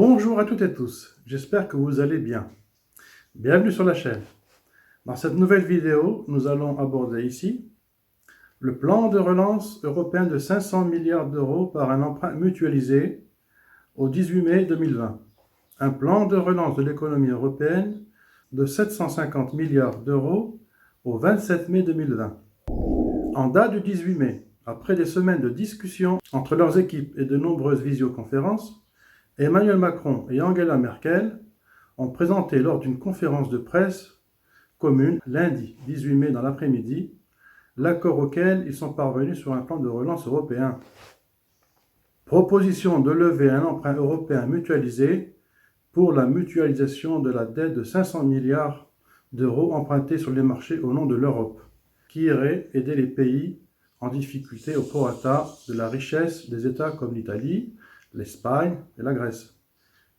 Bonjour à toutes et tous, j'espère que vous allez bien. Bienvenue sur la chaîne. Dans cette nouvelle vidéo, nous allons aborder ici le plan de relance européen de 500 milliards d'euros par un emprunt mutualisé au 18 mai 2020. Un plan de relance de l'économie européenne de 750 milliards d'euros au 27 mai 2020. En date du 18 mai, après des semaines de discussions entre leurs équipes et de nombreuses visioconférences, Emmanuel Macron et Angela Merkel ont présenté lors d'une conférence de presse commune lundi 18 mai dans l'après-midi l'accord auquel ils sont parvenus sur un plan de relance européen. Proposition de lever un emprunt européen mutualisé pour la mutualisation de la dette de 500 milliards d'euros empruntés sur les marchés au nom de l'Europe, qui irait aider les pays en difficulté au prorata de la richesse des États comme l'Italie, l'Espagne et la Grèce,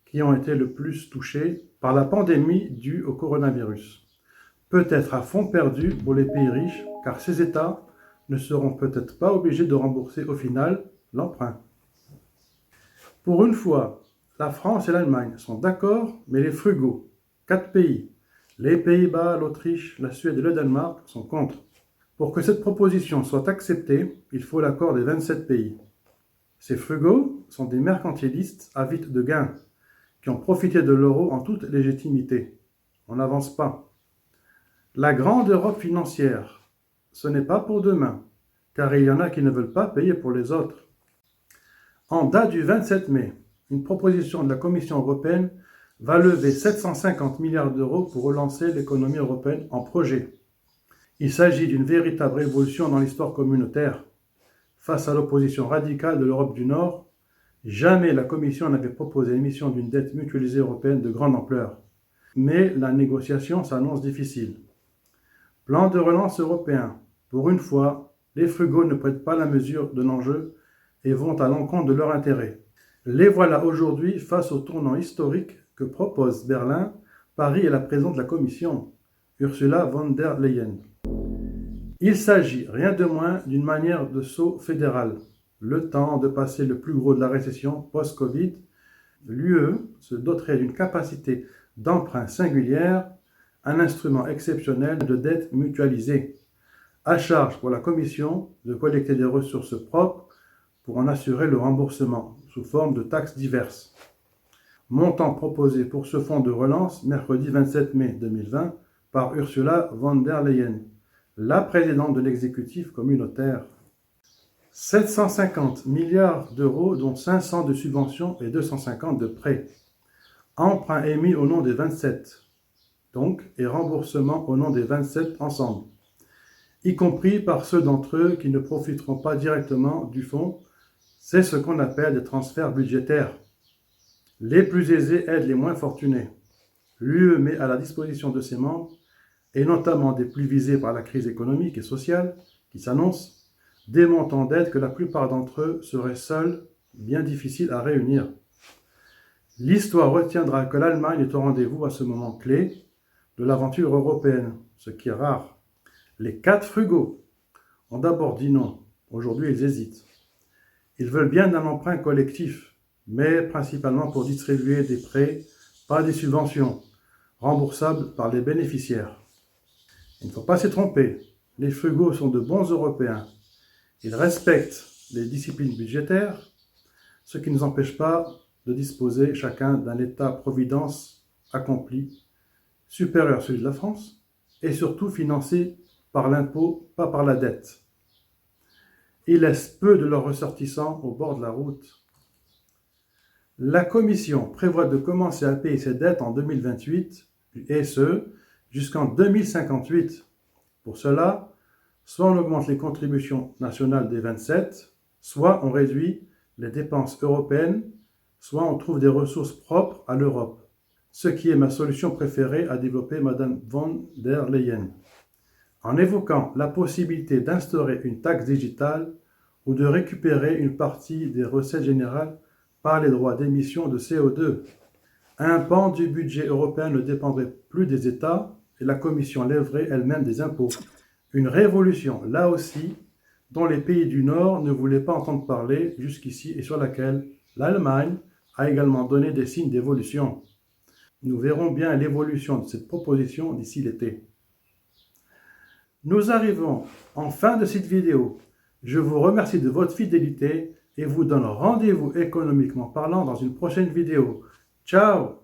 qui ont été le plus touchés par la pandémie due au coronavirus. Peut-être à fond perdu pour les pays riches, car ces États ne seront peut-être pas obligés de rembourser au final l'emprunt. Pour une fois, la France et l'Allemagne sont d'accord, mais les frugaux, 4 pays, les Pays-Bas, l'Autriche, la Suède et le Danemark, sont contre. Pour que cette proposition soit acceptée, il faut l'accord des 27 pays. Ces frugaux sont des mercantilistes avides de gains, qui ont profité de l'euro en toute légitimité. On n'avance pas. La grande Europe financière, ce n'est pas pour demain, car il y en a qui ne veulent pas payer pour les autres. En date du 27 mai, une proposition de la Commission européenne va lever 750 milliards d'euros pour relancer l'économie européenne en projet. Il s'agit d'une véritable révolution dans l'histoire communautaire. Face à l'opposition radicale de l'Europe du Nord, jamais la Commission n'avait proposé l'émission d'une dette mutualisée européenne de grande ampleur. Mais la négociation s'annonce difficile. Plan de relance européen. Pour une fois, les frugaux ne prêtent pas la mesure de l'enjeu et vont à l'encontre de leur intérêt. Les voilà aujourd'hui face au tournant historique que proposent Berlin, Paris et la présidente de la Commission, Ursula von der Leyen. Il s'agit rien de moins d'une manière de saut fédéral. Le temps de passer le plus gros de la récession post-Covid, l'UE se doterait d'une capacité d'emprunt singulière, un instrument exceptionnel de dette mutualisée. À charge pour la Commission de collecter des ressources propres pour en assurer le remboursement, sous forme de taxes diverses. Montant proposé pour ce fonds de relance mercredi 27 mai 2020 par Ursula von der Leyen, la présidente de l'exécutif communautaire. 750 milliards d'euros, dont 500 de subventions et 250 de prêts. Emprunt émis au nom des 27, donc, et remboursement au nom des 27 ensemble, y compris par ceux d'entre eux qui ne profiteront pas directement du fonds. C'est ce qu'on appelle des transferts budgétaires. Les plus aisés aident les moins fortunés. L'UE met à la disposition de ses membres, et notamment des plus visés par la crise économique et sociale qui s'annonce, des montants d'aide que la plupart d'entre eux seraient seuls bien difficiles à réunir. L'histoire retiendra que l'Allemagne est au rendez-vous à ce moment clé de l'aventure européenne, ce qui est rare. Les 4 frugaux ont d'abord dit non. Aujourd'hui, ils hésitent. Ils veulent bien un emprunt collectif, mais principalement pour distribuer des prêts, pas des subventions, remboursables par les bénéficiaires. Il ne faut pas s'y tromper. Les frugaux sont de bons Européens. Ils respectent les disciplines budgétaires, ce qui ne nous empêche pas de disposer chacun d'un État-providence accompli, supérieur à celui de la France, et surtout financé par l'impôt, pas par la dette. Ils laissent peu de leurs ressortissants au bord de la route. La Commission prévoit de commencer à payer ses dettes en 2028, et ce, jusqu'en 2058. Pour cela, soit on augmente les contributions nationales des 27, soit on réduit les dépenses européennes, soit on trouve des ressources propres à l'Europe, ce qui est ma solution préférée, a développé Mme von der Leyen, en évoquant la possibilité d'instaurer une taxe digitale ou de récupérer une partie des recettes générales par les droits d'émission de CO2. Un pan du budget européen ne dépendrait plus des États et la Commission lèverait elle-même des impôts. Une révolution, là aussi, dont les pays du Nord ne voulaient pas entendre parler jusqu'ici et sur laquelle l'Allemagne a également donné des signes d'évolution. Nous verrons bien l'évolution de cette proposition d'ici l'été. Nous arrivons en fin de cette vidéo. Je vous remercie de votre fidélité et vous donne rendez-vous économiquement parlant dans une prochaine vidéo. Ciao!